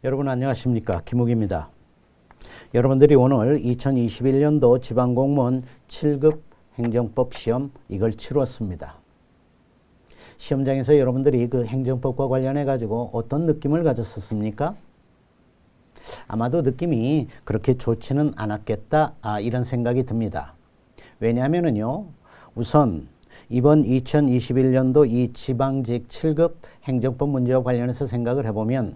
여러분 안녕하십니까, 김욱입니다. 여러분들이 오늘 2021년도 지방공무원 7급 행정법 시험 이걸 치렀습니다. 시험장에서 여러분들이 그 행정법과 관련해 가지고 어떤 느낌을 가졌었습니까? 아마도 느낌이 그렇게 좋지는 않았겠다, 이런 생각이 듭니다. 왜냐하면요, 우선 이번 2021년도 이 지방직 7급 행정법 문제와 관련해서 생각을 해보면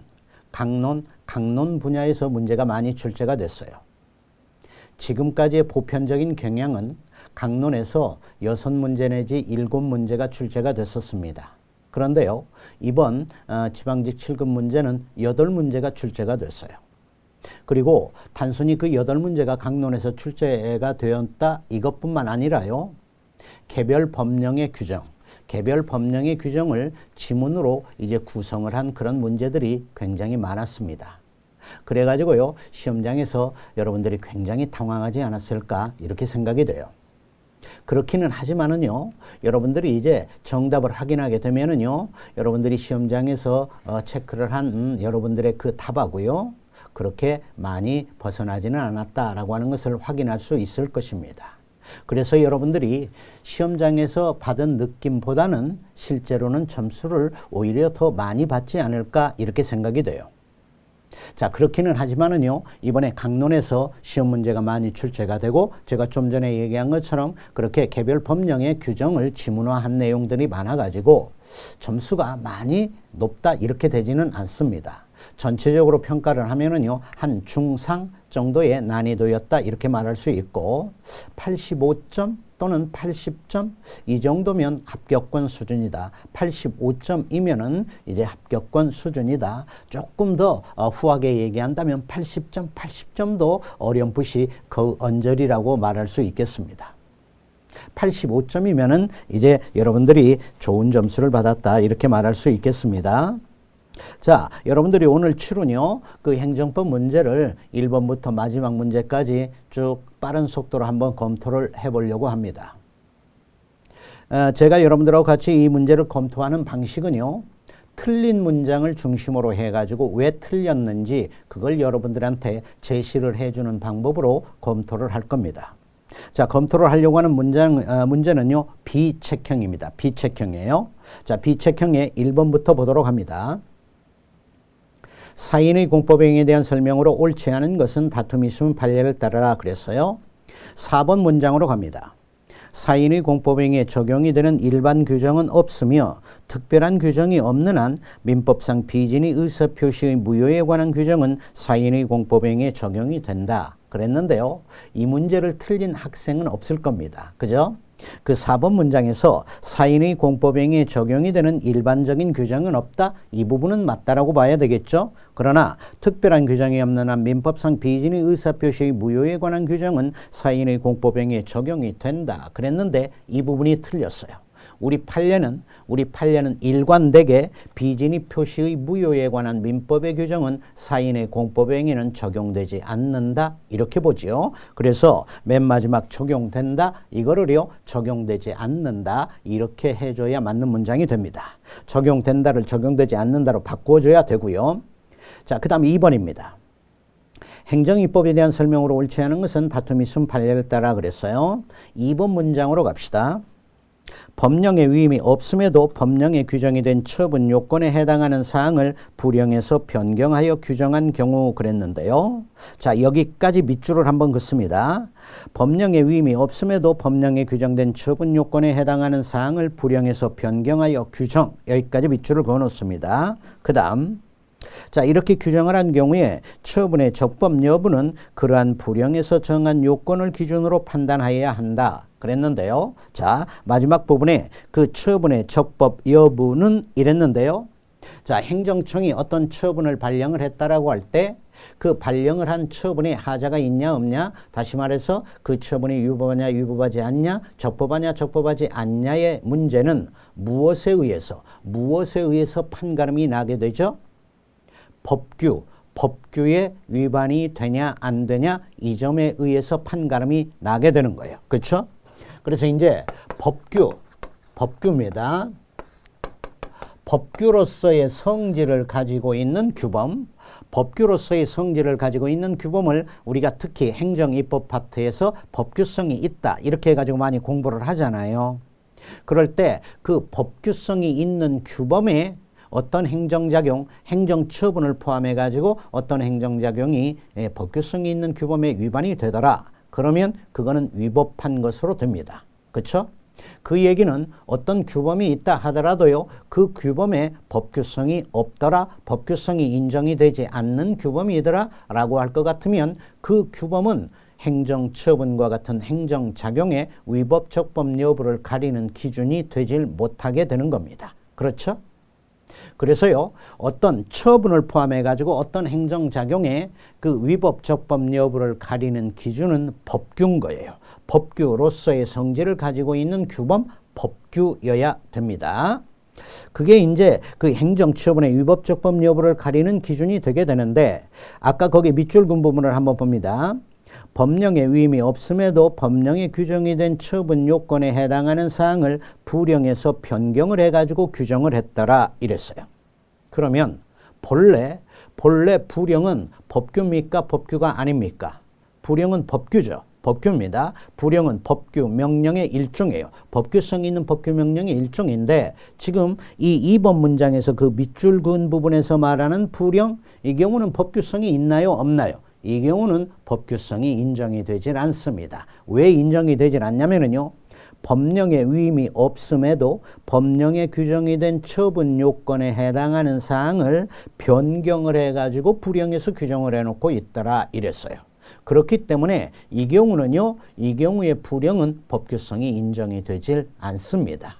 강론 분야에서 문제가 많이 출제가 됐어요. 지금까지의 보편적인 경향은 강론에서 6문제 내지 7문제가 출제가 됐었습니다. 그런데요, 이번 지방직 7급 문제는 8문제가 출제가 됐어요. 그리고 단순히 그 8문제가 강론에서 출제가 되었다 이것뿐만 아니라요, 개별 법령의 규정을 지문으로 이제 구성을 한 그런 문제들이 굉장히 많았습니다. 그래가지고요, 시험장에서 여러분들이 굉장히 당황하지 않았을까 이렇게 생각이 돼요. 그렇기는 하지만은요, 여러분들이 이제 정답을 확인하게 되면은요, 여러분들이 시험장에서 체크를 한 여러분들의 그 답하고요, 그렇게 많이 벗어나지는 않았다라고 하는 것을 확인할 수 있을 것입니다. 그래서 여러분들이 시험장에서 받은 느낌보다는 실제로는 점수를 오히려 더 많이 받지 않을까 이렇게 생각이 돼요. 자, 그렇기는 하지만은요, 이번에 강론에서 시험 문제가 많이 출제가 되고 제가 좀 전에 얘기한 것처럼 그렇게 개별 법령의 규정을 지문화한 내용들이 많아가지고 점수가 많이 높다 이렇게 되지는 않습니다. 전체적으로 평가를 하면은요, 한 중상 정도의 난이도였다 이렇게 말할 수 있고 85점 또는 80점 이 정도면 합격권 수준이다. 85점이면은 이제 합격권 수준이다. 조금 더 후하게 얘기한다면 80점, 80점도 어렴풋이 그 언저리라고 말할 수 있겠습니다. 85점이면은 이제 여러분들이 좋은 점수를 받았다 이렇게 말할 수 있겠습니다. 자, 여러분들이 오늘 치룬요, 그 행정법 문제를 1번부터 마지막 문제까지 쭉 빠른 속도로 한번 검토를 해보려고 합니다. 제가 여러분들하고 같이 이 문제를 검토하는 방식은요, 틀린 문장을 중심으로 해가지고 왜 틀렸는지 그걸 여러분들한테 제시를 해주는 방법으로 검토를 할 겁니다. 자, 검토를 하려고 하는 문제는요, 비책형입니다. 비책형이에요. 자, 비책형의 1번부터 보도록 합니다. 사인의 공법행위에 대한 설명으로 옳지 않은 것은 다툼이 있으면 판례를 따르라 그랬어요. 4번 문장으로 갑니다. 사인의 공법행위에 적용이 되는 일반 규정은 없으며 특별한 규정이 없는 한 민법상 비진의 의사표시의 무효에 관한 규정은 사인의 공법행위에 적용이 된다 그랬는데요, 이 문제를 틀린 학생은 없을 겁니다. 그죠? 그 4번 문장에서 사인의 공법행위에 적용이 되는 일반적인 규정은 없다. 이 부분은 맞다라고 봐야 되겠죠. 그러나 특별한 규정이 없는 한 민법상 비진의 의사표시의 무효에 관한 규정은 사인의 공법행위에 적용이 된다 그랬는데 이 부분이 틀렸어요. 우리 판례는 일관되게 비진의 표시의 무효에 관한 민법의 규정은 사인의 공법행위는 적용되지 않는다 이렇게 보지요. 그래서 맨 마지막 적용된다 이거를요, 적용되지 않는다 이렇게 해줘야 맞는 문장이 됩니다. 적용된다를 적용되지 않는다로 바꿔줘야 되고요. 자, 그 다음 2번입니다. 행정입법에 대한 설명으로 옳지 않은 것은 다툼이 있으면 판례를 따라 그랬어요. 2번 문장으로 갑시다. 법령의 위임이 없음에도 법령에 규정이 된 처분 요건에 해당하는 사항을 불용해서 변경하여 규정한 경우 그랬는데요. 자, 여기까지 밑줄을 한번 긋습니다. 법령의 위임이 없음에도 법령에 규정된 처분 요건에 해당하는 사항을 불용해서 변경하여 규정, 여기까지 밑줄을 그어놓습니다. 그 다음, 자, 이렇게 규정을 한 경우에 처분의 적법 여부는 그러한 불용에서 정한 요건을 기준으로 판단하여야 한다 그랬는데요. 자, 마지막 부분에 그 처분의 적법 여부는 이랬는데요. 자, 행정청이 어떤 처분을 발령을 했다라고 할 때 그 발령을 한 처분에 하자가 있냐 없냐, 다시 말해서 그 처분이 위법하냐 위법하지 않냐, 적법하냐 적법하지 않냐의 문제는 무엇에 의해서 판가름이 나게 되죠? 법규에 위반이 되냐 안 되냐 이 점에 의해서 판가름이 나게 되는 거예요. 그렇죠? 그래서 이제 법규입니다. 법규로서의 성질을 가지고 있는 규범, 법규로서의 성질을 가지고 있는 규범을 우리가 특히 행정입법 파트에서 법규성이 있다 이렇게 해가지고 많이 공부를 하잖아요. 그럴 때 그 법규성이 있는 규범에 어떤 행정작용, 행정처분을 포함해가지고 어떤 행정작용이 법규성이 있는 규범에 위반이 되더라. 그러면 그거는 위법한 것으로 됩니다. 그렇죠? 그 얘기는 어떤 규범이 있다 하더라도요. 그 규범에 법규성이 없더라. 법규성이 인정이 되지 않는 규범이더라 라고 할 것 같으면 그 규범은 행정처분과 같은 행정작용의 위법적법 여부를 가리는 기준이 되질 못하게 되는 겁니다. 그렇죠? 그래서요, 어떤 처분을 포함해 가지고 어떤 행정작용의 그 위법적법 여부를 가리는 기준은 법규인 거예요. 법규로서의 성질을 가지고 있는 규범, 법규여야 됩니다. 그게 이제 그 행정처분의 위법적법 여부를 가리는 기준이 되게 되는데, 아까 거기 밑줄 근 부분을 한번 봅니다. 법령의 위임이 없음에도 법령에 규정이 된 처분 요건에 해당하는 사항을 부령에서 변경을 해가지고 규정을 했더라 이랬어요. 그러면 본래 부령은 법규입니까? 법규가 아닙니까? 부령은 법규죠. 법규입니다. 부령은 법규 명령의 일종이에요. 법규성 있는 법규 명령의 일종인데 지금 이 2번 문장에서 그 밑줄 그은 부분에서 말하는 부령, 이 경우는 법규성이 있나요? 없나요? 이 경우는 법규성이 인정이 되질 않습니다. 왜 인정이 되질 않냐면요. 법령의 위임이 없음에도 법령에 규정이 된 처분 요건에 해당하는 사항을 변경을 해가지고 부령에서 규정을 해놓고 있더라 이랬어요. 그렇기 때문에 이 경우는요. 이 경우의 부령은 법규성이 인정이 되질 않습니다.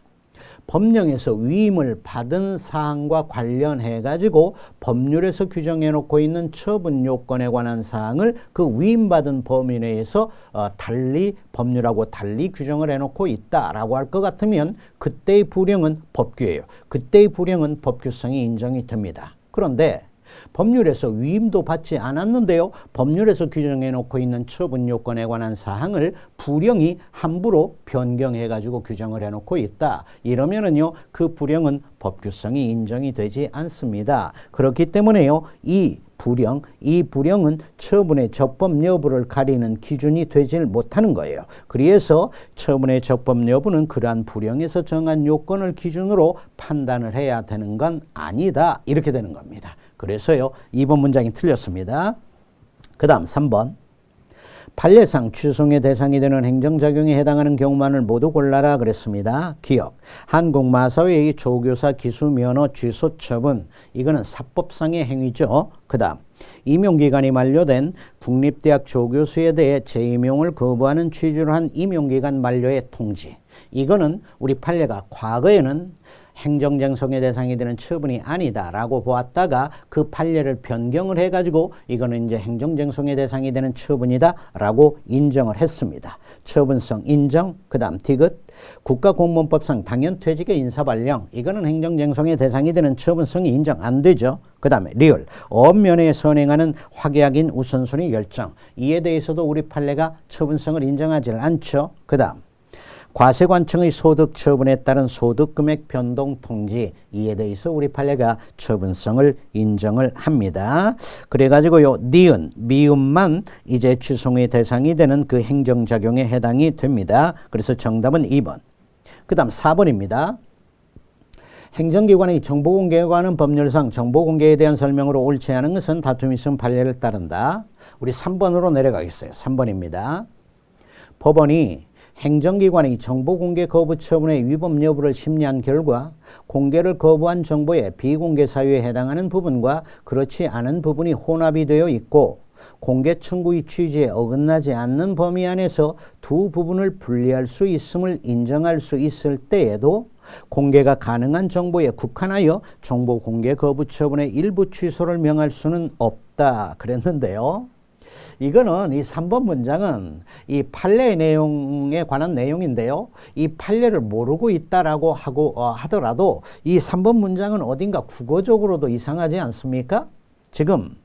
법령에서 위임을 받은 사항과 관련해 가지고 법률에서 규정해 놓고 있는 처분 요건에 관한 사항을 그 위임받은 범위 내에서 달리 법률하고 달리 규정을 해 놓고 있다라고 할 것 같으면 그때의 부령은 법규예요. 그때의 부령은 법규성이 인정이 됩니다. 그런데 법률에서 위임도 받지 않았는데요. 법률에서 규정해 놓고 있는 처분 요건에 관한 사항을 부령이 함부로 변경해 가지고 규정을 해 놓고 있다. 이러면은요. 그 부령은 법규성이 인정이 되지 않습니다. 그렇기 때문에요. 이 부령은 처분의 적법 여부를 가리는 기준이 되질 못하는 거예요. 그래서 처분의 적법 여부는 그러한 부령에서 정한 요건을 기준으로 판단을 해야 되는 건 아니다. 이렇게 되는 겁니다. 그래서요. 2번 문장이 틀렸습니다. 그 다음 3번. 판례상 취소의 대상이 되는 행정작용에 해당하는 경우만을 모두 골라라 그랬습니다. 기억. 한국마사회의 조교사 기수면허 취소 처분. 이거는 사법상의 행위죠. 그 다음. 임용기간이 만료된 국립대학 조교수에 대해 재임용을 거부하는 취지로 한 임용기간 만료의 통지. 이거는 우리 판례가 과거에는 행정쟁송의 대상이 되는 처분이 아니다라고 보았다가 그 판례를 변경을 해가지고 이거는 이제 행정쟁송의 대상이 되는 처분이다라고 인정을 했습니다. 처분성 인정. 그 다음 디귿. 국가공무원법상 당연퇴직의 인사발령. 이거는 행정쟁송의 대상이 되는 처분성이 인정 안 되죠. 그 다음에 리을. 업면에 선행하는 확약인 우선순위 결정. 이에 대해서도 우리 판례가 처분성을 인정하지 않죠. 그 다음. 과세관청의 소득 처분에 따른 소득금액 변동 통지. 이에 대해서 우리 판례가 처분성을 인정을 합니다. 그래가지고요. 니은, 미음만 이제 취소의 대상이 되는 그 행정작용에 해당이 됩니다. 그래서 정답은 2번. 그 다음 4번입니다. 행정기관의 정보공개에 관한 법률상 정보공개에 대한 설명으로 옳지 않은 것은 다툼이 있음 판례를 따른다. 우리 3번으로 내려가겠어요. 3번입니다. 법원이 행정기관의 정보공개 거부 처분의 위법 여부를 심리한 결과 공개를 거부한 정보의 비공개 사유에 해당하는 부분과 그렇지 않은 부분이 혼합이 되어 있고 공개 청구의 취지에 어긋나지 않는 범위 안에서 두 부분을 분리할 수 있음을 인정할 수 있을 때에도 공개가 가능한 정보에 국한하여 정보공개 거부 처분의 일부 취소를 명할 수는 없다 그랬는데요. 이거는 이 3번 문장은 이 판례 내용에 관한 내용인데요. 이 판례를 모르고 있다라고 하더라도 이 3번 문장은 어딘가 국어적으로도 이상하지 않습니까? 지금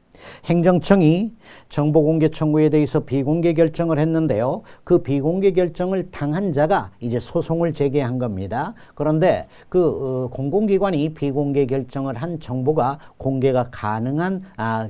행정청이 정보공개 청구에 대해서 비공개 결정을 했는데요. 그 비공개 결정을 당한 자가 이제 소송을 제기한 겁니다. 그런데 그 공공기관이 비공개 결정을 한 정보가 공개가 가능한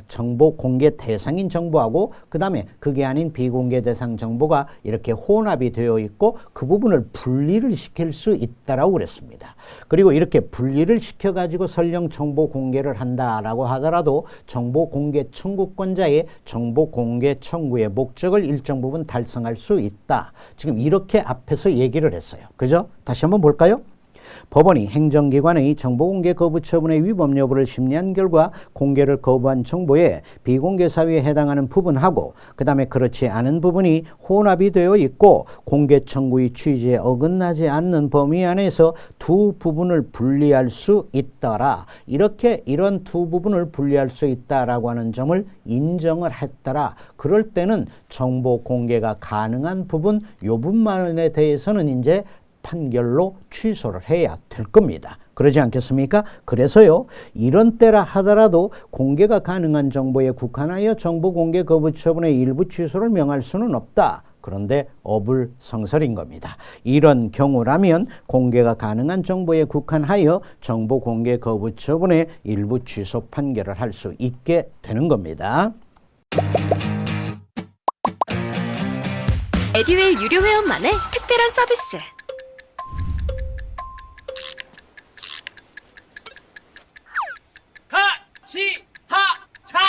정보 공개 대상인 정보하고 그 다음에 그게 아닌 비공개 대상 정보가 이렇게 혼합이 되어 있고 그 부분을 분리를 시킬 수 있다라고 그랬습니다. 그리고 이렇게 분리를 시켜가지고 설령 정보 공개를 한다라고 하더라도 정보 공개 청구권자의 정보 공개 청구의 목적을 일정 부분 달성할 수 있다. 지금 이렇게 앞에서 얘기를 했어요. 그죠? 다시 한번 볼까요? 법원이 행정기관의 정보공개 거부 처분의 위법 여부를 심리한 결과 공개를 거부한 정보에 비공개 사유에 해당하는 부분하고 그 다음에 그렇지 않은 부분이 혼합이 되어 있고 공개 청구의 취지에 어긋나지 않는 범위 안에서 두 부분을 분리할 수 있더라. 이렇게 이런 두 부분을 분리할 수 있다라고 하는 점을 인정을 했더라. 그럴 때는 정보 공개가 가능한 부분, 요 부분만에 대해서는 이제 판결로 취소를 해야 될 겁니다. 그러지 않겠습니까? 그래서요, 이런 때라 하더라도 공개가 가능한 정보에 국한하여 정보 공개 거부 처분의 일부 취소를 명할 수는 없다. 그런데 어불성설인 겁니다. 이런 경우라면 공개가 가능한 정보에 국한하여 정보 공개 거부 처분의 일부 취소 판결을 할 수 있게 되는 겁니다. 에듀윌 유료 회원만의 특별한 서비스. 하치하차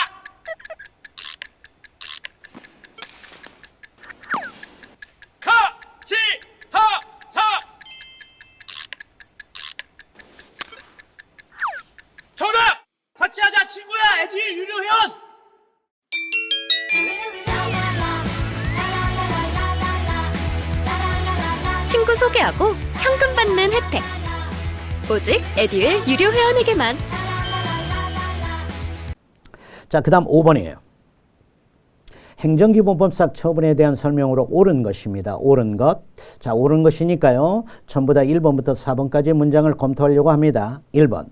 하치하차 정답! 같이 하자 친구야 에듀윌 유료 회원! 친구 소개하고 현금 받는 혜택. 오직 에듀윌 유료 회원에게만. 자, 그 다음 5번이에요. 행정기본법상 처분에 대한 설명으로 옳은 것입니다. 옳은 것. 자, 옳은 것이니까요. 전부 다 1번부터 4번까지 문장을 검토하려고 합니다. 1번.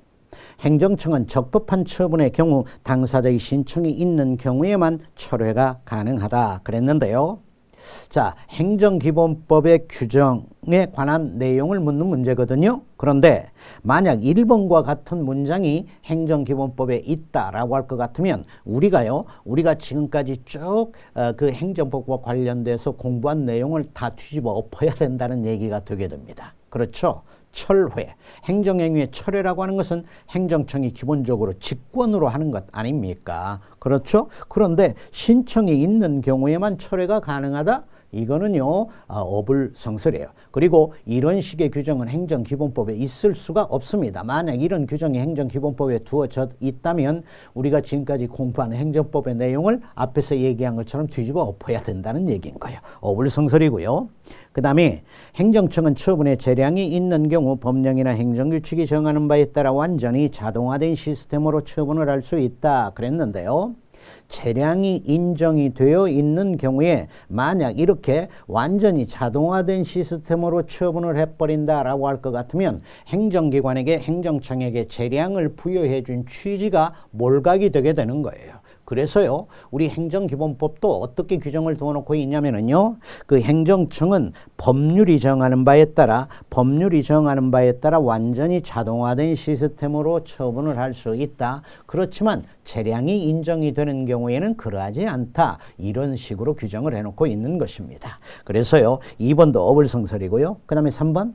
행정청은 적법한 처분의 경우 당사자의 신청이 있는 경우에만 철회가 가능하다. 그랬는데요. 자, 행정기본법의 규정에 관한 내용을 묻는 문제거든요. 그런데 만약 1번과 같은 문장이 행정기본법에 있다라고 할 것 같으면 우리가 지금까지 쭉 그 행정법과 관련돼서 공부한 내용을 다 뒤집어 엎어야 된다는 얘기가 되게 됩니다. 그렇죠? 철회, 행정행위의 철회라고 하는 것은 행정청이 기본적으로 직권으로 하는 것 아닙니까? 그렇죠? 그런데 신청이 있는 경우에만 철회가 가능하다? 이거는요, 어불성설이에요. 그리고 이런 식의 규정은 행정기본법에 있을 수가 없습니다. 만약 이런 규정이 행정기본법에 두어져 있다면 우리가 지금까지 공부하는 행정법의 내용을 앞에서 얘기한 것처럼 뒤집어 엎어야 된다는 얘기인 거예요. 어불성설이고요. 그 다음에 행정청은 처분의 재량이 있는 경우 법령이나 행정규칙이 정하는 바에 따라 완전히 자동화된 시스템으로 처분을 할 수 있다 그랬는데요. 재량이 인정이 되어 있는 경우에 만약 이렇게 완전히 자동화된 시스템으로 처분을 해버린다라고 할 것 같으면 행정기관에게 행정청에게 재량을 부여해 준 취지가 몰각이 되게 되는 거예요. 그래서요, 우리 행정기본법도 어떻게 규정을 두어놓고 있냐면은요, 그 행정청은 법률이 정하는 바에 따라 완전히 자동화된 시스템으로 처분을 할 수 있다. 그렇지만 재량이 인정이 되는 경우에는 그러하지 않다. 이런 식으로 규정을 해놓고 있는 것입니다. 그래서요, 2번도 어불성설이고요. 그 다음에 3번.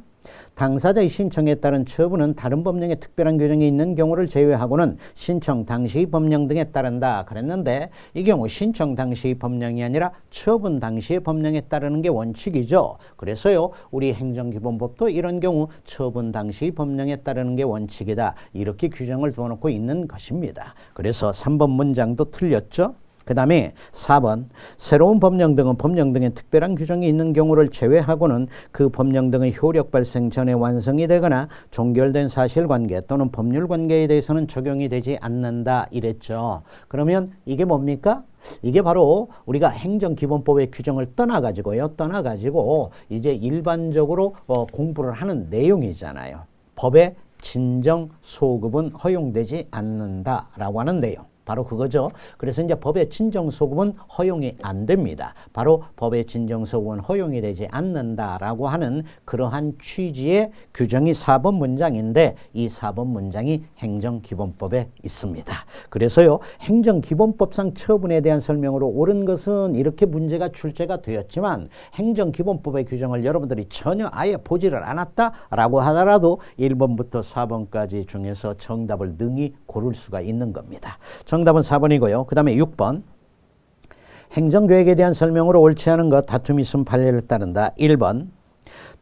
당사자의 신청에 따른 처분은 다른 법령에 특별한 규정이 있는 경우를 제외하고는 신청 당시의 법령 등에 따른다 그랬는데 이 경우 신청 당시의 법령이 아니라 처분 당시의 법령에 따르는 게 원칙이죠. 그래서요, 우리 행정기본법도 이런 경우 처분 당시의 법령에 따르는 게 원칙이다. 이렇게 규정을 두어놓고 있는 것입니다. 그래서 3번 문장도 틀렸죠. 그 다음에 4번 새로운 법령 등은 법령 등의 특별한 규정이 있는 경우를 제외하고는 그 법령 등의 효력 발생 전에 완성이 되거나 종결된 사실관계 또는 법률관계에 대해서는 적용이 되지 않는다 이랬죠. 그러면 이게 뭡니까? 이게 바로 우리가 행정기본법의 규정을 떠나가지고 이제 일반적으로 공부를 하는 내용이잖아요. 법의 진정 소급은 허용되지 않는다라고 하는 내용. 바로 그거죠. 그래서 이제 법의 진정소급은 허용이 안 됩니다. 바로 법의 진정소급은 허용이 되지 않는다라고 하는 그러한 취지의 규정이 4번 문장인데 이 4번 문장이 행정기본법에 있습니다. 그래서요, 행정기본법상 처분에 대한 설명으로 옳은 것은 이렇게 문제가 출제가 되었지만 행정기본법의 규정을 여러분들이 전혀 아예 보지를 않았다라고 하더라도 1번부터 4번까지 중에서 정답을 능히 고를 수가 있는 겁니다. 정답은 4번이고요. 그 다음에 6번. 행정계획에 대한 설명으로 옳지 않은 것 다툼이 있음 판례를 따른다. 1번.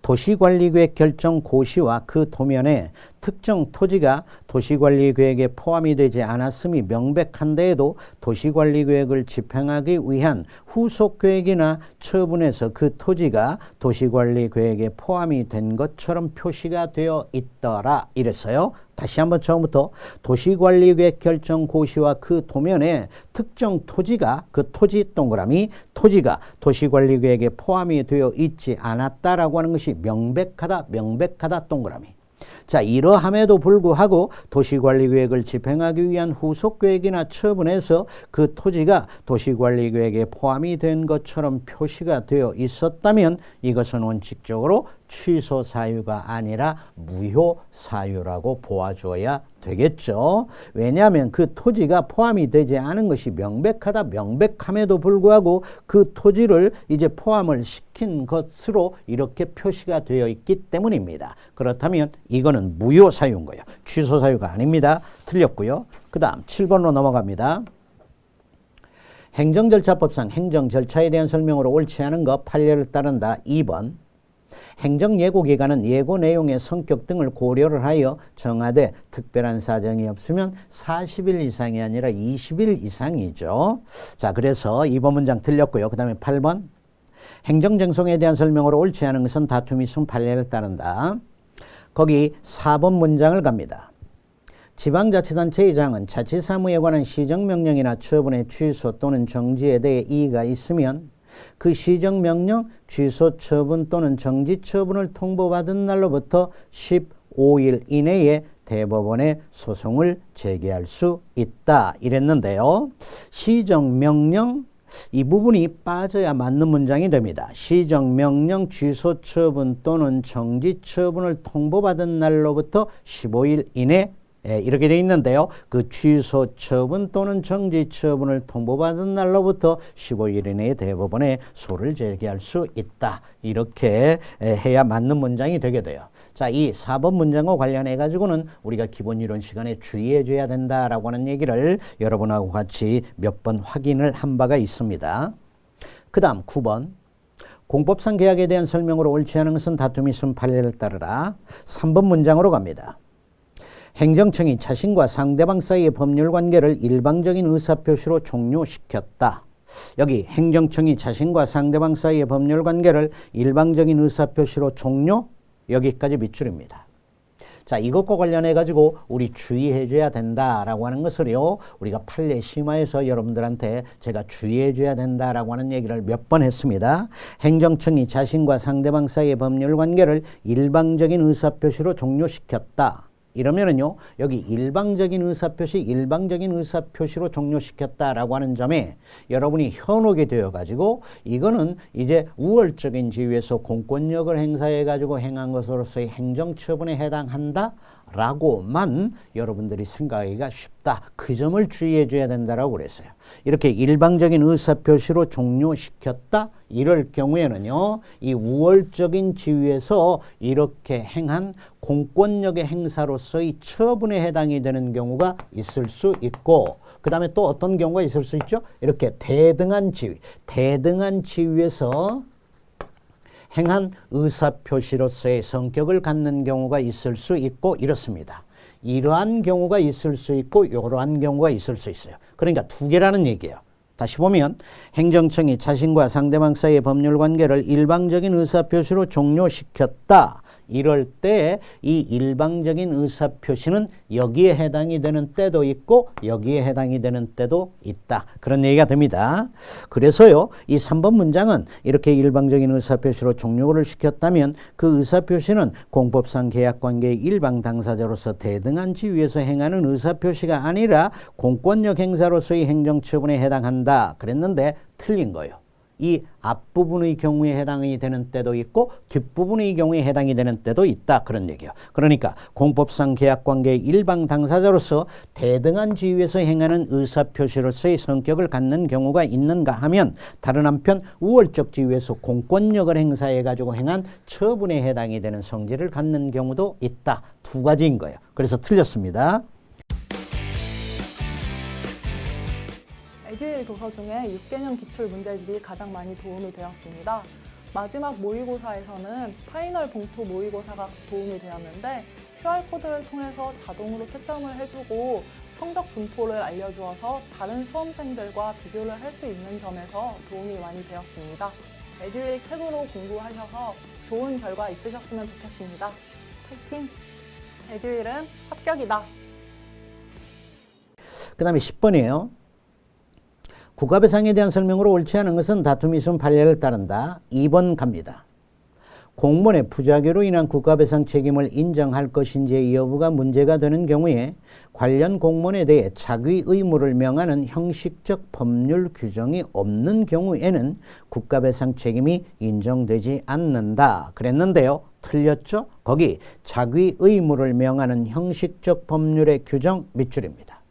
도시관리계획 결정 고시와 그 도면에 특정 토지가 도시관리계획에 포함이 되지 않았음이 명백한데에도 도시관리계획을 집행하기 위한 후속계획이나 처분에서 그 토지가 도시관리계획에 포함이 된 것처럼 표시가 되어 있더라 이랬어요. 다시 한번 처음부터 도시관리계획 결정 고시와 그 도면에 특정 토지가 그 토지 동그라미 토지가 도시관리계획에 포함이 되어 있지 않았다라고 하는 것이 명백하다 동그라미. 자, 이러함에도 불구하고 도시관리계획을 집행하기 위한 후속계획이나 처분에서 그 토지가 도시관리계획에 포함이 된 것처럼 표시가 되어 있었다면 이것은 원칙적으로 취소 사유가 아니라 무효 사유라고 보아줘야 되겠죠. 왜냐하면 그 토지가 포함이 되지 않은 것이 명백함에도 불구하고 그 토지를 이제 포함을 시킨 것으로 이렇게 표시가 되어 있기 때문입니다. 그렇다면 이거는 무효 사유인 거예요. 취소 사유가 아닙니다. 틀렸고요. 그 다음 7번으로 넘어갑니다. 행정절차법상 행정절차에 대한 설명으로 옳지 않은 것 판례를 따른다. 2번. 행정예고기간은 예고 내용의 성격 등을 고려를 하여 정하되 특별한 사정이 없으면 40일 이상이 아니라 20일 이상이죠. 자, 그래서 2번 문장 틀렸고요. 그 다음에 8번. 행정쟁송에 대한 설명으로 옳지 않은 것은 다툼이 있음 판례를 따른다. 거기 4번 문장을 갑니다. 지방자치단체의장은 자치사무에 관한 시정명령이나 처분의 취소 또는 정지에 대해 이의가 있으면 그 시정명령, 취소 처분 또는 정지 처분을 통보받은 날로부터 15일 이내에 대법원에 소송을 제기할 수 있다 이랬는데요. 시정명령 이 부분이 빠져야 맞는 문장이 됩니다. 시정명령, 취소 처분 또는 정지 처분을 통보받은 날로부터 15일 이내 이렇게 되어 있는데요. 그 취소 처분 또는 정지 처분을 통보받은 날로부터 15일 이내에 대법원에 소를 제기할 수 있다. 이렇게 해야 맞는 문장이 되게 돼요. 자, 이 4번 문장과 관련해 가지고는 우리가 기본 이론 시간에 주의해 줘야 된다라고 하는 얘기를 여러분하고 같이 몇 번 확인을 한 바가 있습니다. 그 다음 9번. 공법상 계약에 대한 설명으로 옳지 않은 것은 다툼이 있음 판례를 따르라. 3번 문장으로 갑니다. 행정청이 자신과 상대방 사이의 법률 관계를 일방적인 의사표시로 종료시켰다. 여기 행정청이 자신과 상대방 사이의 법률 관계를 일방적인 의사표시로 종료, 여기까지 밑줄입니다. 자, 이것과 관련해 가지고 우리 주의해 줘야 된다라고 하는 것을요, 우리가 판례 심화에서 여러분들한테 제가 주의해 줘야 된다라고 하는 얘기를 몇 번 했습니다. 행정청이 자신과 상대방 사이의 법률 관계를 일방적인 의사표시로 종료시켰다. 이러면은요, 여기 일방적인 의사표시로 종료시켰다라고 하는 점에 여러분이 현혹이 되어가지고 이거는 이제 우월적인 지위에서 공권력을 행사해가지고 행한 것으로서의 행정처분에 해당한다? 라고만 여러분들이 생각하기가 쉽다. 그 점을 주의해 줘야 된다라고 그랬어요. 이렇게 일방적인 의사표시로 종료시켰다? 이럴 경우에는요, 이 우월적인 지위에서 이렇게 행한 공권력의 행사로서의 처분에 해당이 되는 경우가 있을 수 있고, 그 다음에 또 어떤 경우가 있을 수 있죠? 이렇게 대등한 지위에서 행한 의사표시로서의 성격을 갖는 경우가 있을 수 있고 이렇습니다. 이러한 경우가 있을 수 있고 이러한 경우가 있을 수 있어요. 그러니까 두 개라는 얘기예요. 다시 보면 행정청이 자신과 상대방 사이의 법률 관계를 일방적인 의사표시로 종료시켰다. 이럴 때 이 일방적인 의사표시는 여기에 해당이 되는 때도 있고 여기에 해당이 되는 때도 있다. 그런 얘기가 됩니다. 그래서요, 이 3번 문장은 이렇게 일방적인 의사표시로 종료를 시켰다면 그 의사표시는 공법상 계약관계의 일방 당사자로서 대등한 지위에서 행하는 의사표시가 아니라 공권력 행사로서의 행정처분에 해당한다. 그랬는데 틀린 거예요. 이 앞부분의 경우에 해당이 되는 때도 있고 뒷부분의 경우에 해당이 되는 때도 있다. 그런 얘기예요. 그러니까 공법상 계약관계의 일방 당사자로서 대등한 지위에서 행하는 의사표시로서의 성격을 갖는 경우가 있는가 하면 다른 한편 우월적 지위에서 공권력을 행사해가지고 행한 처분에 해당이 되는 성질을 갖는 경우도 있다. 두 가지인 거예요. 그래서 틀렸습니다. 에듀윌 도서 중에 6개년 기출 문제집이 가장 많이 도움이 되었습니다. 마지막 모의고사에서는 파이널 봉투 모의고사가 도움이 되었는데 QR코드를 통해서 자동으로 채점을 해주고 성적 분포를 알려주어서 다른 수험생들과 비교를 할 수 있는 점에서 도움이 많이 되었습니다. 에듀윌 책으로 공부하셔서 좋은 결과 있으셨으면 좋겠습니다. 파이팅! 에듀윌은 합격이다. 그 다음에 10번이에요. 국가배상에 대한 설명으로 옳지 않은 것은 다툼이 있으면 판례를 따른다. 2번 갑니다. 공무원의 부작위로 인한 국가배상 책임을 인정할 것인지의 여부가 문제가 되는 경우에 관련 공무원에 대해 자기 의무를 명하는 형식적 법률 규정이 없는 경우에는 국가배상 책임이 인정되지 않는다. 그랬는데요. 틀렸죠? 거기 자기 의무를 명하는 형식적 법률의 규정 밑줄입니다.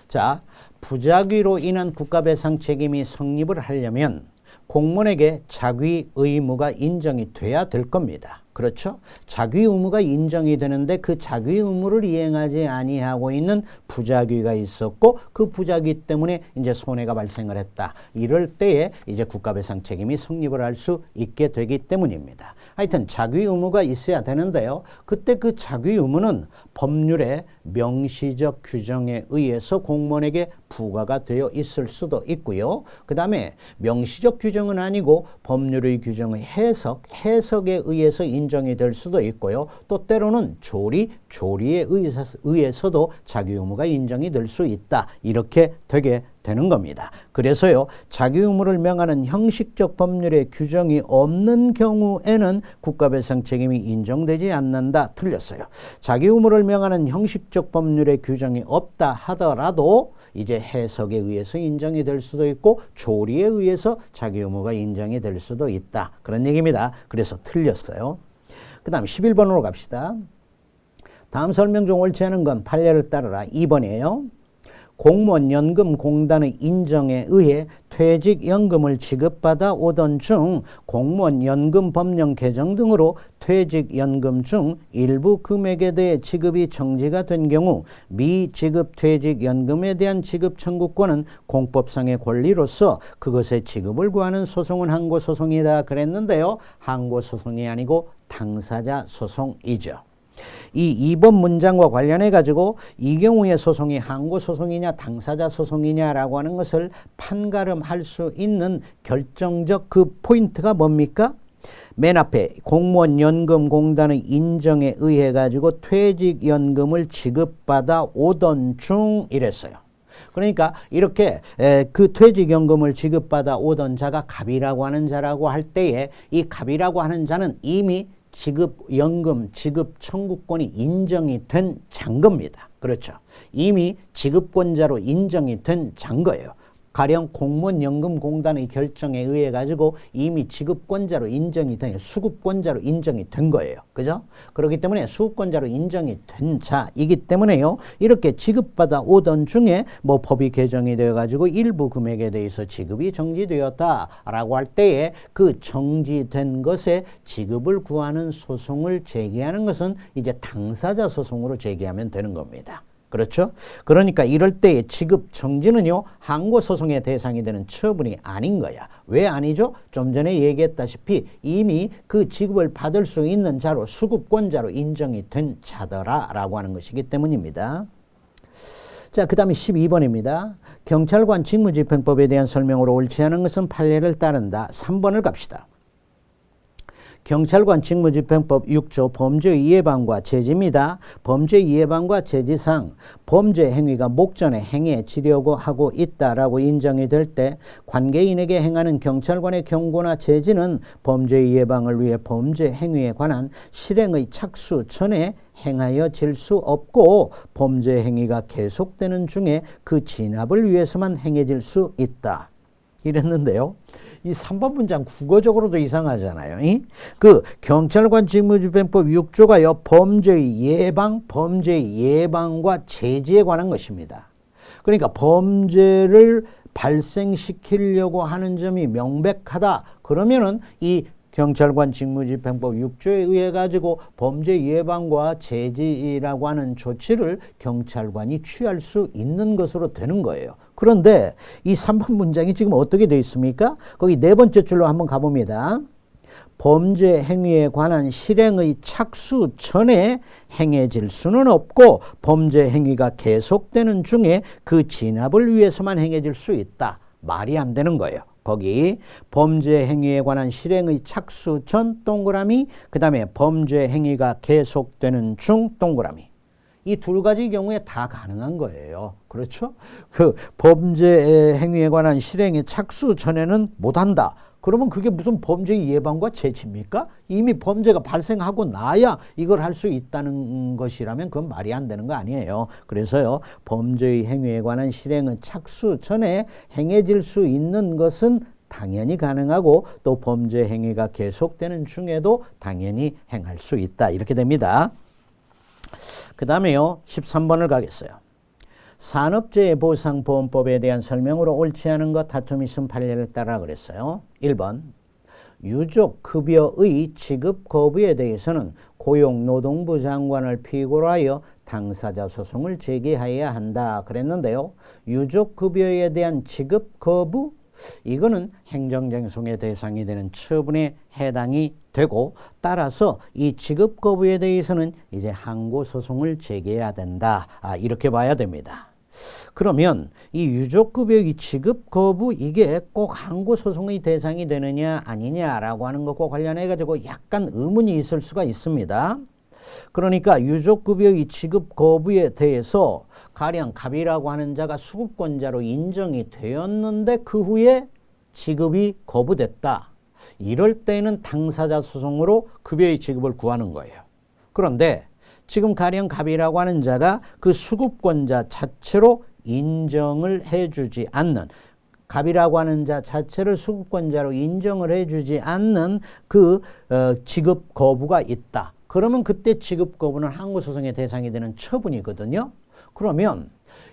자, 부작위로 인한 국가배상 책임이 성립을 하려면 공무원에게 자기 의무가 인정이 돼야 될 겁니다. 그렇죠? 자기 의무가 인정이 되는데 그 자기 의무를 이행하지 아니하고 있는 부작위가 있었고 그 부작위 때문에 이제 손해가 발생을 했다. 이럴 때에 이제 국가배상 책임이 성립을 할 수 있게 되기 때문입니다. 하여튼 자기 의무가 있어야 되는데요. 그때 그 자기 의무는 법률의 명시적 규정에 의해서 공무원에게 부과가 되어 있을 수도 있고요. 그 다음에 명시적 규정은 아니고 법률의 규정의 해석에 의해서 인정이 될 수도 있고요. 또 때로는 조리에 의해서도 자기 의무가 인정이 될 수 있다. 이렇게 되게 되는 겁니다. 그래서요, 자기 의무를 명하는 형식적 법률의 규정이 없는 경우에는 국가배상 책임이 인정되지 않는다. 틀렸어요. 자기 의무를 명하는 형식적 법률의 규정이 없다 하더라도 이제 해석에 의해서 인정이 될 수도 있고 조리에 의해서 자기 의무가 인정이 될 수도 있다. 그런 얘기입니다. 그래서 틀렸어요. 그 다음 11번으로 갑시다. 다음 설명 중 옳지 않은 건 판례를 따르라. 2번이에요. 공무원 연금공단의 인정에 의해 퇴직연금을 지급받아 오던 중 공무원 연금 법령 개정 등으로 퇴직연금 중 일부 금액에 대해 지급이 정지가 된 경우 미지급 퇴직연금에 대한 지급 청구권은 공법상의 권리로서 그것의 지급을 구하는 소송은 항고소송이다. 그랬는데요. 항고소송이 아니고 당사자 소송이죠. 이 2번 문장과 관련해 가지고 이 경우의 소송이 항고소송이냐 당사자 소송이냐라고 하는 것을 판가름할 수 있는 결정적 그 포인트가 뭡니까? 맨 앞에 공무원 연금공단의 인정에 의해 가지고 퇴직연금을 지급받아 오던 중 이랬어요. 그러니까 이렇게 그 퇴직연금을 지급받아 오던 자가 갑이라고 하는 자라고 할 때에 이 갑이라고 하는 자는 이미 지급연금 지급 청구권이 인정이 된 잔거입니다. 그렇죠. 이미 지급권자로 인정이 된 잔거예요. 가령 공무원연금공단의 결정에 의해 가지고 이미 지급권자로 인정이 된, 수급권자로 인정이 된 거예요. 그죠? 그렇기 때문에 수급권자로 인정이 된 자이기 때문에요. 이렇게 지급받아 오던 중에 뭐 법이 개정이 되어 가지고 일부 금액에 대해서 지급이 정지되었다라고 할 때에 그 정지된 것에 지급을 구하는 소송을 제기하는 것은 이제 당사자 소송으로 제기하면 되는 겁니다. 그렇죠? 그러니까 이럴 때의 지급 정지는요, 항고소송의 대상이 되는 처분이 아닌 거야. 왜 아니죠? 좀 전에 얘기했다시피 이미 그 지급을 받을 수 있는 자로 수급권자로 인정이 된 자더라라고 하는 것이기 때문입니다. 자, 그 다음에 12번입니다. 경찰관 직무집행법에 대한 설명으로 옳지 않은 것은 판례를 따른다. 3번을 갑시다. 경찰관 직무집행법 6조 범죄의 예방과 제지입니다. 범죄의 예방과 제지상 범죄 행위가 목전에 행해지려고 하고 있다라고 인정이 될 때 관계인에게 행하는 경찰관의 경고나 제지는 범죄의 예방을 위해 범죄 행위에 관한 실행의 착수 전에 행하여질 수 없고 범죄 행위가 계속되는 중에 그 진압을 위해서만 행해질 수 있다. 이랬는데요. 이 3번 문장 국어적으로도 이상하잖아요. 그 경찰관 직무집행법 6조가요. 범죄의 예방과 제지에 관한 것입니다. 그러니까 범죄를 발생시키려고 하는 점이 명백하다. 그러면은 이 경찰관 직무집행법 6조에 의해 가지고 범죄 예방과 제지라고 하는 조치를 경찰관이 취할 수 있는 것으로 되는 거예요. 그런데 이 3번 문장이 지금 어떻게 되어 있습니까? 거기 네 번째 줄로 한번 가봅니다. 범죄 행위에 관한 실행의 착수 전에 행해질 수는 없고 범죄 행위가 계속되는 중에 그 진압을 위해서만 행해질 수 있다. 말이 안 되는 거예요. 거기 범죄 행위에 관한 실행의 착수 전 동그라미, 그 다음에 범죄 행위가 계속되는 중 동그라미. 이 두 가지 경우에 다 가능한 거예요. 그렇죠? 그 범죄 행위에 관한 실행의 착수 전에는 못한다. 그러면 그게 무슨 범죄 예방과 제지입니까? 이미 범죄가 발생하고 나야 이걸 할 수 있다는 것이라면 그건 말이 안 되는 거 아니에요. 그래서요, 범죄의 행위에 관한 실행은 착수 전에 행해질 수 있는 것은 당연히 가능하고 또 범죄 행위가 계속되는 중에도 당연히 행할 수 있다. 이렇게 됩니다. 그 다음에요, 13번을 가겠어요. 산업재해보상보험법에 대한 설명으로 옳지 않은 것 다툼이 있음 판례를 따라 그랬어요. 1번 유족급여의 지급 거부에 대해서는 고용노동부 장관을 피고로 하여 당사자 소송을 제기해야 한다 그랬는데요. 유족급여에 대한 지급 거부 이거는 행정쟁송의 대상이 되는 처분에 해당이 되고 따라서 이 지급 거부에 대해서는 이제 항고소송을 제기해야 된다. 이렇게 봐야 됩니다. 그러면 이 유족급여의 지급 거부 이게 꼭 항고소송의 대상이 되느냐 아니냐라고 하는 것과 관련해 가지고 약간 의문이 있을 수가 있습니다. 그러니까 유족급여의 지급 거부에 대해서 가령 갑이라고 하는 자가 수급권자로 인정이 되었는데 그 후에 지급이 거부됐다. 이럴 때는 당사자 소송으로 급여의 지급을 구하는 거예요. 그런데 지금 가령 갑이라고 하는 자가 그 수급권자 자체로 인정을 해주지 않는 갑이라고 하는 자 자체를 수급권자로 인정을 해주지 않는 그 지급 거부가 있다. 그러면 그때 지급 거부는 항고소송의 대상이 되는 처분이거든요. 그러면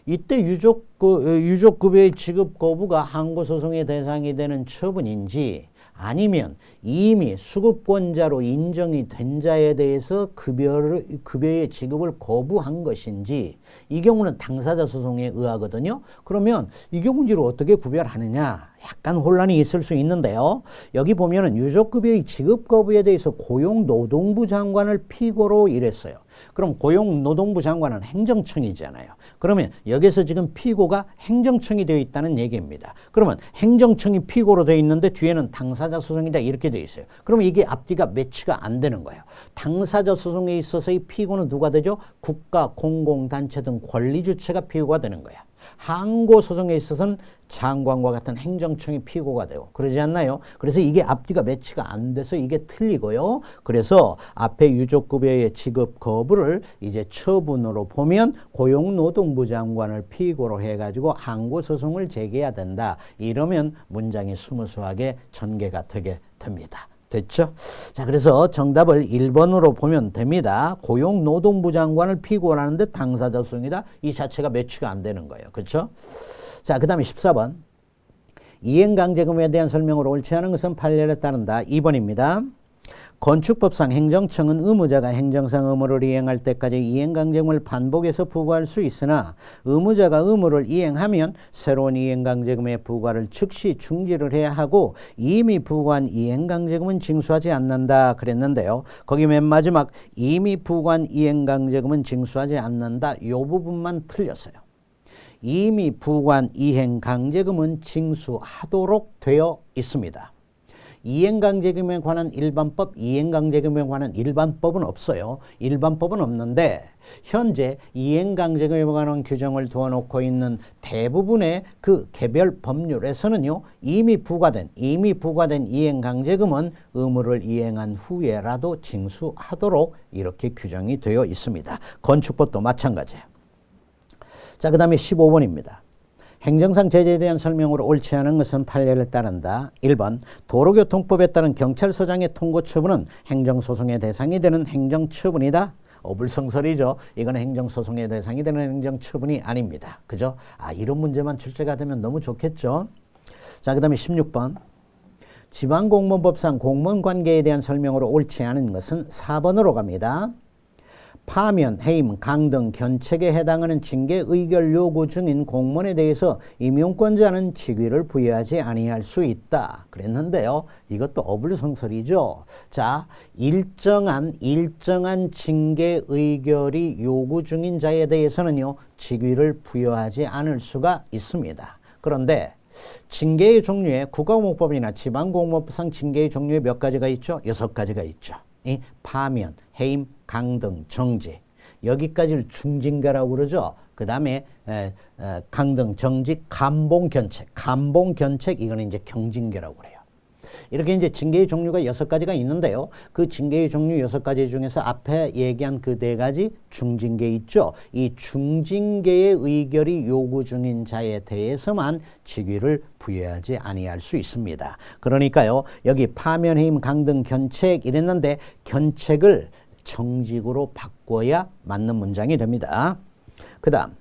이때 유족급여의 지급 거부가 항고소송의 대상이 되는 처분인지 아니면 이미 수급권자로 인정이 된 자에 대해서 급여의 지급을 거부한 것인지 이 경우는 당사자 소송에 의하거든요. 그러면 이 경우를 어떻게 구별하느냐 약간 혼란이 있을 수 있는데요. 여기 보면은 유족급여의 지급 거부에 대해서 고용노동부 장관을 피고로 이랬어요. 그럼 고용노동부 장관은 행정청이잖아요. 그러면 여기서 지금 피고가 행정청이 되어 있다는 얘기입니다. 그러면 행정청이 피고로 되어 있는데 뒤에는 당사자 소송이다 이렇게 되어 있어요. 그러면 이게 앞뒤가 매치가 안 되는 거예요. 당사자 소송에 있어서의 피고는 누가 되죠? 국가, 공공단체 등 권리주체가 피고가 되는 거야. 항고소송에 있어서는 장관과 같은 행정청이 피고가 되고 그러지 않나요? 그래서 이게 앞뒤가 매치가 안 돼서 이게 틀리고요. 그래서 앞에 유족급여의 지급 거부를 이제 처분으로 보면 고용노동부 장관을 피고로 해가지고 항고소송을 제기해야 된다. 이러면 문장이 스무스하게 전개가 되게 됩니다. 됐죠? 자, 그래서 정답을 1번으로 보면 됩니다. 고용노동부 장관을 피고로 하는데 당사자 소송이다. 이 자체가 매치가 안 되는 거예요. 그렇죠? 자, 그 다음에 14번. 이행강제금에 대한 설명으로 옳지 않은 것은 판례에 따른다. 2번입니다. 건축법상 행정청은 의무자가 행정상 의무를 이행할 때까지 이행강제금을 반복해서 부과할 수 있으나 의무자가 의무를 이행하면 새로운 이행강제금의 부과를 즉시 중지를 해야 하고 이미 부과한 이행강제금은 징수하지 않는다 그랬는데요. 거기 맨 마지막 이미 부과한 이행강제금은 징수하지 않는다 이 부분만 틀렸어요. 이미 부과한 이행강제금은 징수하도록 되어 있습니다. 이행강제금에 관한 일반법, 이행강제금에 관한 일반법은 없어요. 일반법은 없는데 현재 이행강제금에 관한 규정을 두어놓고 있는 대부분의 그 개별 법률에서는요, 이미 부과된 이행강제금은 의무를 이행한 후에라도 징수하도록 이렇게 규정이 되어 있습니다. 건축법도 마찬가지예요. 자, 그 다음에 15번입니다. 행정상 제재에 대한 설명으로 옳지 않은 것은 판례를 따른다. 1번 도로교통법에 따른 경찰서장의 통고처분은 행정소송의 대상이 되는 행정처분이다. 어불성설이죠. 이건 행정소송의 대상이 되는 행정처분이 아닙니다. 그죠? 이런 문제만 출제가 되면 너무 좋겠죠. 자, 그 다음에 16번 지방공무원법상 공무원관계에 대한 설명으로 옳지 않은 것은 4번으로 갑니다. 파면, 해임, 강 등 견책에 해당하는 징계 의결 요구 중인 공무원에 대해서 임용권자는 직위를 부여하지 아니할 수 있다. 그랬는데요. 이것도 어불성설이죠. 자, 일정한 징계 의결이 요구 중인 자에 대해서는요, 직위를 부여하지 않을 수가 있습니다. 그런데 징계의 종류에 국가공무법이나 지방공무법상 징계의 종류에 몇 가지가 있죠? 6가지가 있죠. 이 파면, 해임, 강등, 정지, 여기까지를 중징계라고 그러죠. 그 다음에 강등, 정지, 감봉견책, 이거는 이제 경징계라고 그래요. 이렇게 이제 징계의 종류가 6가지가 있는데요. 그 징계의 종류 6가지 중에서 앞에 얘기한 그 4가지 중징계 있죠. 이 중징계의 의결이 요구 중인 자에 대해서만 직위를 부여하지 아니할 수 있습니다. 그러니까요. 여기 파면, 해임, 강등, 견책 이랬는데 견책을 정직으로 바꿔야 맞는 문장이 됩니다. 그 다음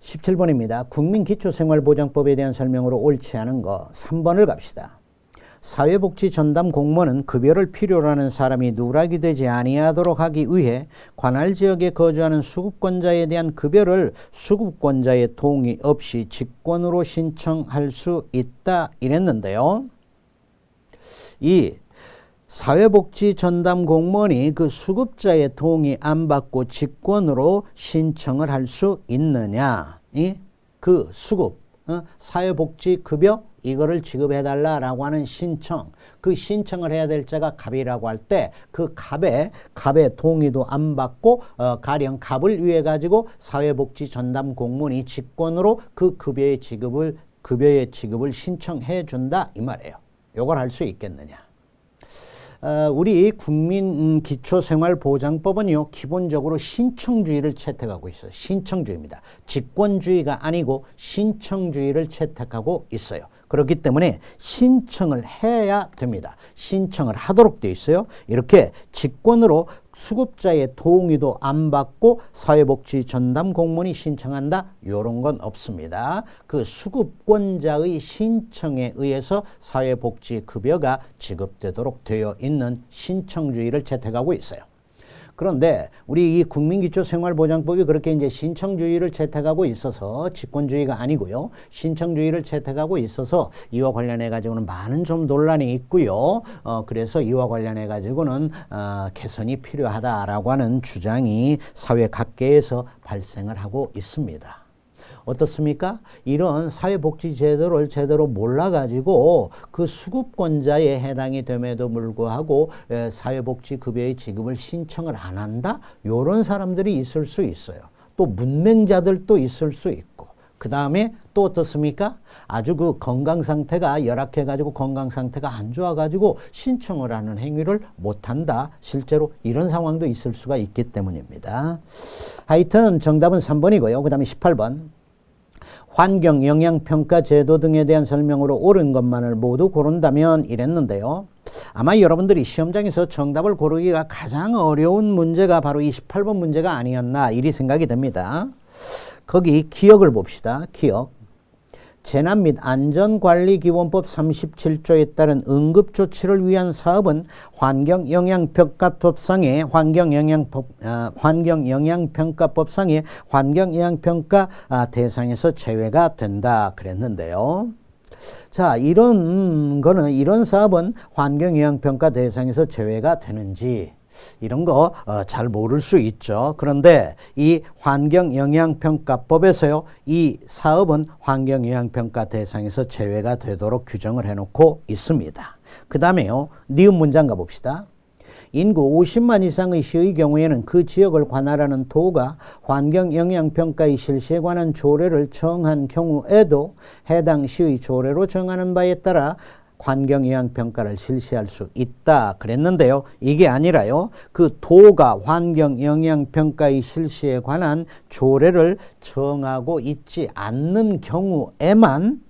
17번입니다. 국민기초생활보장법에 대한 설명으로 옳지 않은 거 3번을 갑시다. 사회복지 전담 공무원은 급여를 필요로 하는 사람이 누락이 되지 아니하도록 하기 위해 관할 지역에 거주하는 수급권자에 대한 급여를 수급권자의 동의 없이 직권으로 신청할 수 있다 이랬는데요. 이 사회복지 전담 공무원이 그 수급자의 동의 안 받고 직권으로 신청을 할 수 있느냐? 그 수급, 사회복지급여 이거를 지급해달라라고 하는 신청, 그 신청을 해야 될 자가 갑이라고 할 때 그 갑의 동의도 안 받고 가령 갑을 위해 가지고 사회복지 전담 공무원이 직권으로 그 급여의 지급을 신청해 준다 이 말이에요. 요걸 할 수 있겠느냐? 우리 국민기초생활보장법은요, 기본적으로 신청주의를 채택하고 있어요. 신청주의입니다. 직권주의가 아니고 신청주의를 채택하고 있어요. 그렇기 때문에 신청을 해야 됩니다. 신청을 하도록 되어 있어요. 이렇게 직권으로 수급자의 동의도 안 받고 사회복지 전담 공무원이 신청한다? 이런 건 없습니다. 그 수급권자의 신청에 의해서 사회복지급여가 지급되도록 되어 있는 신청주의를 채택하고 있어요. 그런데 우리 이 국민기초생활보장법이 그렇게 이제 신청주의를 채택하고 있어서 직권주의가 아니고요. 신청주의를 채택하고 있어서 이와 관련해 가지고는 많은 좀 논란이 있고요. 그래서 이와 관련해 가지고는 개선이 필요하다라고 하는 주장이 사회 각계에서 발생을 하고 있습니다. 어떻습니까? 이런 사회복지제도를 제대로 몰라가지고 그 수급권자에 해당이 됨에도 불구하고 사회복지급여의 지급을 신청을 안 한다? 이런 사람들이 있을 수 있어요. 또 문맹자들도 있을 수 있고 그 다음에 또 어떻습니까? 아주 그 건강상태가 열악해가지고 건강상태가 안 좋아가지고 신청을 하는 행위를 못한다. 실제로 이런 상황도 있을 수가 있기 때문입니다. 하여튼 정답은 3번이고요. 그 다음에 18번. 환경, 영향평가 제도 등에 대한 설명으로 옳은 것만을 모두 고른다면 이랬는데요. 아마 여러분들이 시험장에서 정답을 고르기가 가장 어려운 문제가 바로 28번 문제가 아니었나 이리 생각이 됩니다. 거기 기억을 봅시다. 기억. 재난 및 안전관리기본법 37조에 따른 응급조치를 위한 사업은 환경영향평가법상의 환경영향평가 대상에서 제외가 된다 그랬는데요. 자, 이런 사업은 환경영향평가 대상에서 제외가 되는지 이런 거 잘 모를 수 있죠. 그런데 이 환경영향평가법에서요, 이 사업은 환경영향평가 대상에서 제외가 되도록 규정을 해놓고 있습니다. 그 다음에요, 니은 문장 가봅시다. 인구 50만 이상의 시의 경우에는 그 지역을 관할하는 도가 환경영향평가의 실시에 관한 조례를 정한 경우에도 해당 시의 조례로 정하는 바에 따라 환경영향평가를 실시할 수 있다 그랬는데요. 이게 아니라요, 그 도가 환경영향평가의 실시에 관한 조례를 정하고 있지 않는 경우에만,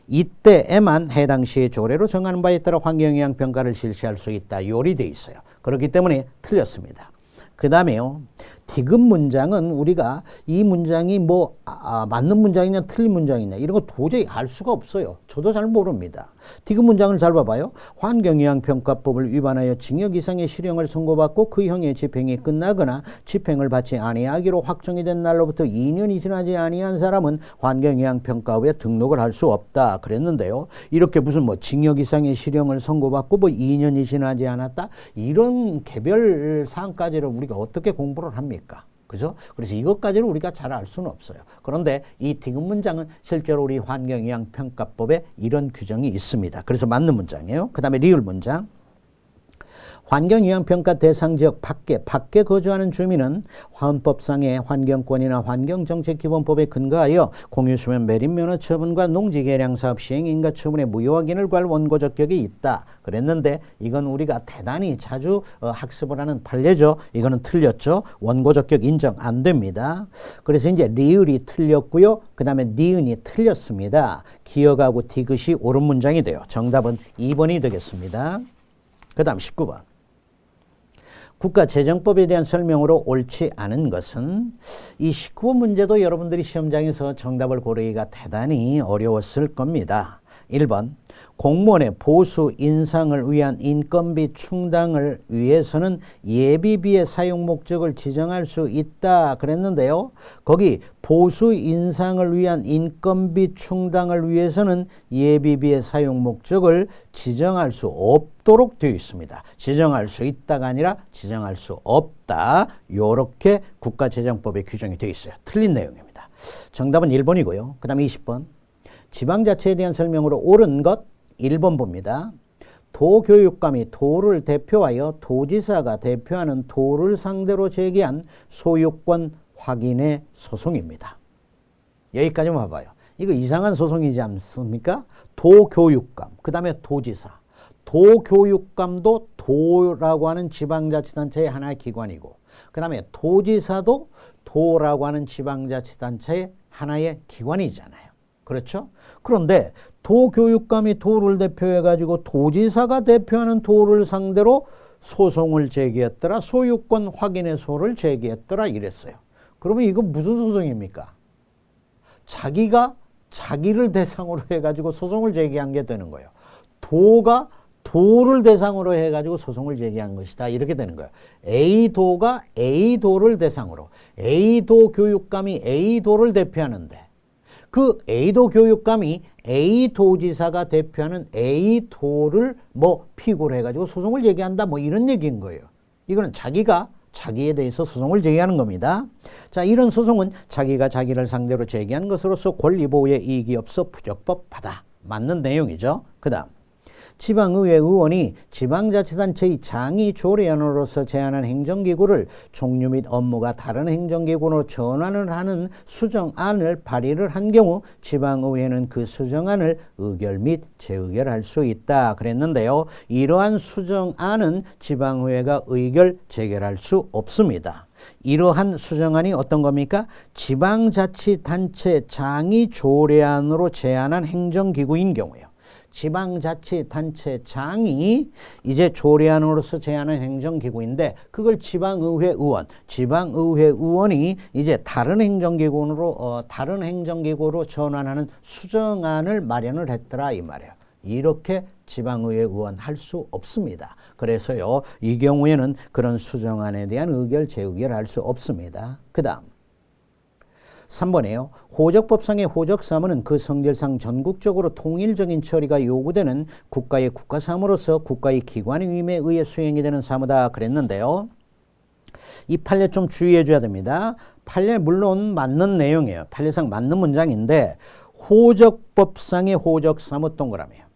이때에만 해당 시의 조례로 정하는 바에 따라 환경영향평가를 실시할 수 있다, 요리 돼 있어요. 그렇기 때문에 틀렸습니다. 그 다음에요, 디귿 문장은 우리가 이 문장이 맞는 문장이냐 틀린 문장이냐 이런 거 도저히 알 수가 없어요. 저도 잘 모릅니다. 디귿 문장을 잘 봐봐요. 환경영향평가법을 위반하여 징역 이상의 실형을 선고받고 그 형의 집행이 끝나거나 집행을 받지 아니하기로 확정이 된 날로부터 2년이 지나지 아니한 사람은 환경영향평가업에 등록을 할 수 없다 그랬는데요. 이렇게 무슨 징역 이상의 실형을 선고받고 2년이 지나지 않았다, 이런 개별 사항까지를 우리가 어떻게 공부를 합니까? 그죠? 그래서 이것까지는 우리가 잘 알 수는 없어요. 그런데 이 디귿 문장은 실제로 우리 환경영향평가법에 이런 규정이 있습니다. 그래서 맞는 문장이에요. 그 다음에 리을 문장. 환경영향평가 대상 지역 밖에 거주하는 주민은 헌법상의 환경권이나 환경정책기본법에 근거하여 공유수면 매립면허 처분과 농지개량사업 시행인가 처분에 무효 확인을 구할 원고적 격이 있다 그랬는데, 이건 우리가 대단히 자주 학습을 하는 판례죠. 이거는 틀렸죠. 원고적 격 인정 안 됩니다. 그래서 이제 리을이 틀렸고요. 그 다음에 니은이 틀렸습니다. 기억하고 디귿이 옳은 문장이 돼요. 정답은 2번이 되겠습니다. 그 다음 19번. 국가재정법에 대한 설명으로 옳지 않은 것은, 이 19번 문제도 여러분들이 시험장에서 정답을 고르기가 대단히 어려웠을 겁니다. 1번, 공무원의 보수 인상을 위한 인건비 충당을 위해서는 예비비의 사용 목적을 지정할 수 있다 그랬는데요. 거기 보수 인상을 위한 인건비 충당을 위해서는 예비비의 사용 목적을 지정할 수 없도록 되어 있습니다. 지정할 수 있다가 아니라 지정할 수 없다, 요렇게 국가재정법에 규정이 되어 있어요. 틀린 내용입니다. 정답은 1번이고요. 그 다음에 20번. 지방자치에 대한 설명으로 옳은 것 1번 봅니다. 도교육감이 도를 대표하여 도지사가 대표하는 도를 상대로 제기한 소유권 확인의 소송입니다. 여기까지만 봐봐요. 이거 이상한 소송이지 않습니까? 도교육감, 그 다음에 도지사. 도교육감도 도라고 하는 지방자치단체의 하나의 기관이고, 그 다음에 도지사도 도라고 하는 지방자치단체의 하나의 기관이잖아요. 그렇죠? 그런데 도교육감이 도를 대표해가지고 도지사가 대표하는 도를 상대로 소송을 제기했더라, 소유권 확인의 소를 제기했더라 이랬어요. 그러면 이거 무슨 소송입니까? 자기가 자기를 대상으로 해가지고 소송을 제기한 게 되는 거예요. 도가 도를 대상으로 해가지고 소송을 제기한 것이다, 이렇게 되는 거예요. A도가 A도를 대상으로, A도 교육감이 A도를 대표하는데 그 A도 교육감이 A도지사가 대표하는 A도를 피고를 해가지고 소송을 제기한다, 이런 얘기인 거예요. 이거는 자기가 자기에 대해서 소송을 제기하는 겁니다. 자, 이런 소송은 자기가 자기를 상대로 제기한 것으로서 권리보호에 이익이 없어 부적법하다. 맞는 내용이죠. 그 다음. 지방의회 의원이 지방자치단체의 장이 조례안으로서 제안한 행정기구를 종류 및 업무가 다른 행정기구로 전환을 하는 수정안을 발의를 한 경우 지방의회는 그 수정안을 의결 및 재의결할 수 있다 그랬는데요. 이러한 수정안은 지방의회가 의결, 재결할 수 없습니다. 이러한 수정안이 어떤 겁니까? 지방자치단체 장이 조례안으로 제안한 행정기구인 경우예요. 지방자치단체장이 이제 조례안으로서 제안한 행정기구인데 그걸 지방의회 의원이 이제 다른 행정기구로 전환하는 수정안을 마련을 했더라 이 말이에요. 이렇게 지방의회 의원 할 수 없습니다. 그래서요, 이 경우에는 그런 수정안에 대한 재의결할 수 없습니다. 그 다음 3번이에요. 호적법상의 호적사무는 그 성질상 전국적으로 통일적인 처리가 요구되는 국가의 국가사무로서 국가의 기관의 위임에 의해 수행이 되는 사무다 그랬는데요. 이 판례 좀 주의해 줘야 됩니다. 판례 물론 맞는 내용이에요. 판례상 맞는 문장인데 호적법상의 호적사무 동그라미예요.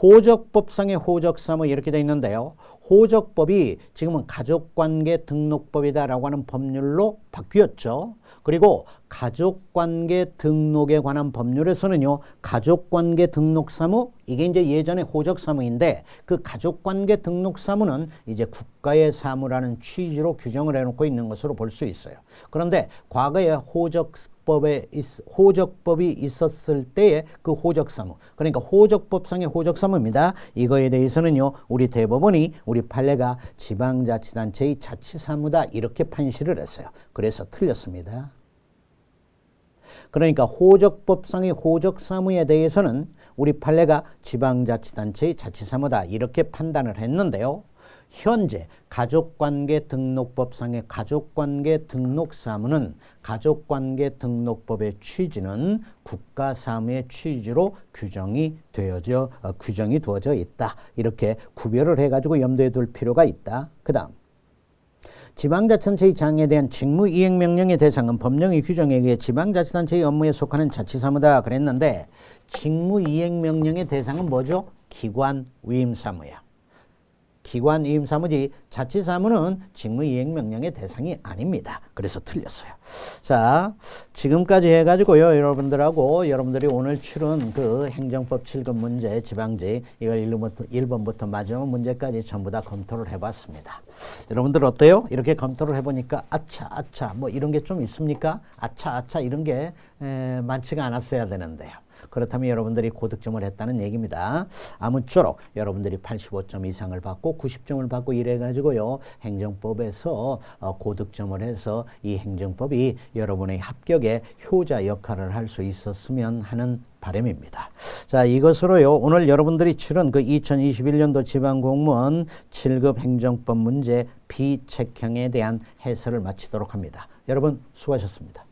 호적법상의 호적사무 이렇게 되어 있는데요. 호적법이 지금은 가족관계 등록법이다라고 하는 법률로 바뀌었죠. 그리고 가족관계 등록에 관한 법률에서는요, 가족관계 등록사무, 이게 이제 예전에 호적사무인데 그 가족관계 등록사무는 이제 국가의 사무라는 취지로 규정을 해놓고 있는 것으로 볼 수 있어요. 그런데 과거에 호적법이 있었을 때의 그 호적사무, 그러니까 호적법상의 호적사무입니다. 이거에 대해서는요, 우리 대법원이 우리 판례가 지방자치단체의 자치사무다 이렇게 판시를 했어요. 그래서 틀렸습니다. 그러니까 호적법상의 호적사무에 대해서는 우리 판례가 지방자치단체의 자치사무다 이렇게 판단을 했는데요. 현재 가족관계 등록법상의 가족관계 등록사무는 가족관계 등록법의 취지는 국가사무의 취지로 규정이 두어져 있다. 이렇게 구별을 해가지고 염두에 둘 필요가 있다. 그 다음 지방자치단체의 장에 대한 직무이행명령의 대상은 법령의 규정에 의해 지방자치단체의 업무에 속하는 자치사무다 그랬는데 직무이행명령의 대상은 뭐죠? 기관위임사무야. 기관위임사무지 자치사무는 직무이행명령의 대상이 아닙니다. 그래서 틀렸어요. 자, 지금까지 해가지고요, 여러분들이 오늘 치른 그 행정법 7급 문제, 지방제 이걸 1번부터 마지막 문제까지 전부 다 검토를 해봤습니다. 여러분들 어때요? 이렇게 검토를 해보니까 아차 뭐 이런 게 좀 있습니까? 아차 이런 게 많지가 않았어야 되는데요. 그렇다면 여러분들이 고득점을 했다는 얘기입니다. 아무쪼록 여러분들이 85점 이상을 받고 90점을 받고 이래가지고요, 행정법에서 고득점을 해서 이 행정법이 여러분의 합격에 효자 역할을 할 수 있었으면 하는 바람입니다. 자, 이것으로요, 오늘 여러분들이 치른 그 2021년도 지방공무원 7급 행정법 문제 비책형에 대한 해설을 마치도록 합니다. 여러분 수고하셨습니다.